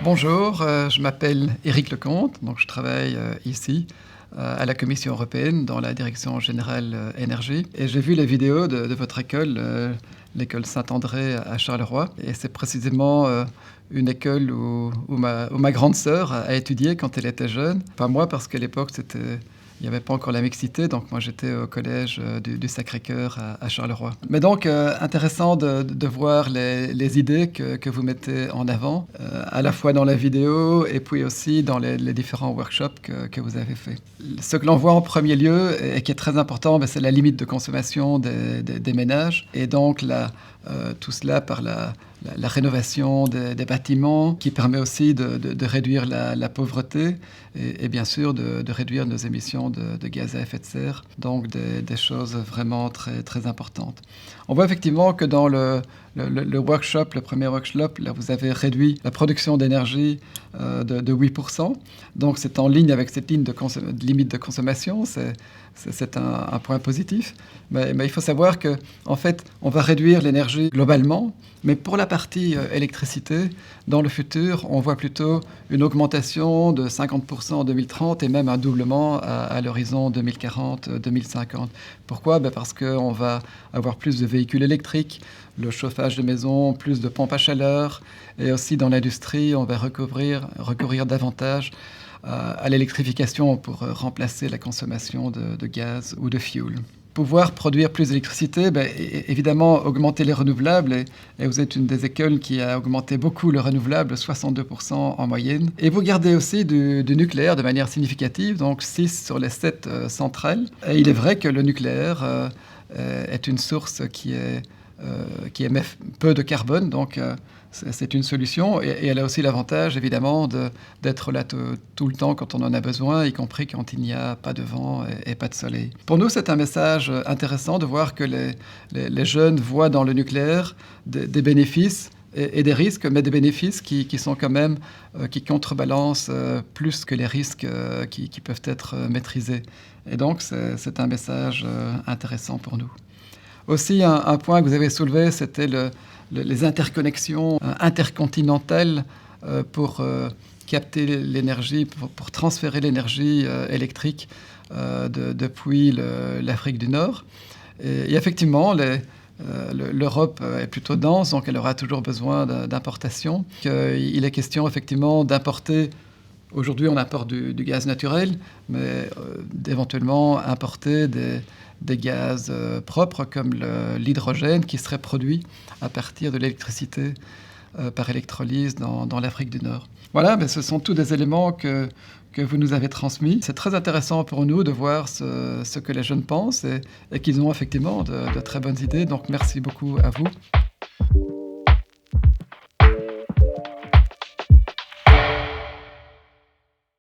Bonjour, je m'appelle Éric Lecomte, donc je travaille ici à la Commission européenne dans la direction générale énergie. Et j'ai vu les vidéos de votre école, l'école Saint-André à Charleroi. Et c'est précisément une école où ma grande sœur a étudié quand elle était jeune. Pas moi, parce qu'à l'époque, il n'y avait pas encore la mixité, donc moi j'étais au collège du Sacré-Cœur à Charleroi. Mais donc intéressant de voir les idées que vous mettez en avant, à la fois dans la vidéo et puis aussi dans les différents workshops que vous avez faits. Ce que l'on voit en premier lieu et qui est très important, c'est la limite de consommation des ménages et donc tout cela par la rénovation des bâtiments qui permet aussi de réduire la pauvreté et bien sûr de réduire nos émissions de gaz à effet de serre, donc des choses vraiment très, très importantes. On voit effectivement que dans le workshop, le premier workshop, là, vous avez réduit la production d'énergie de 8%, donc c'est en ligne avec cette ligne de limite de consommation, c'est un point positif, mais il faut savoir que en fait, on va réduire l'énergie globalement, mais pour la partie électricité, dans le futur, on voit plutôt une augmentation de 50% en 2030 et même un doublement à l'horizon 2040-2050. Pourquoi ? Parce qu'on va avoir plus de véhicules électriques, le chauffage de maison, plus de pompes à chaleur, et aussi dans l'industrie, on va recourir davantage à l'électrification pour remplacer la consommation de gaz ou de fuel. Pouvoir produire plus d'électricité, évidemment augmenter les renouvelables, et vous êtes une des écoles qui a augmenté beaucoup le renouvelable, 62% en moyenne. Et vous gardez aussi du nucléaire de manière significative, donc 6 sur les 7 centrales. Et il est vrai que le nucléaire est une source qui émet peu de carbone, donc c'est une solution, et elle a aussi l'avantage évidemment d'être là tout le temps quand on en a besoin, y compris quand il n'y a pas de vent et pas de soleil. Pour nous, c'est un message intéressant de voir que les jeunes voient dans le nucléaire des bénéfices et des risques, mais des bénéfices qui sont quand même, qui contrebalancent plus que les risques qui peuvent être maîtrisés. Et donc, c'est un message intéressant pour nous. Aussi, un point que vous avez soulevé, c'était les interconnexions intercontinentales pour capter l'énergie, pour transférer l'énergie électrique depuis l'Afrique du Nord. Et effectivement, l'Europe est plutôt dense, donc elle aura toujours besoin d'importation. Il est question effectivement d'importer. Aujourd'hui, on importe du gaz naturel, mais d'éventuellement importer des gaz propres comme l'hydrogène qui serait produit à partir de l'électricité par électrolyse dans l'Afrique du Nord. Voilà, ce sont tous des éléments que vous nous avez transmis. C'est très intéressant pour nous de voir ce que les jeunes pensent et qu'ils ont effectivement de très bonnes idées. Donc merci beaucoup à vous.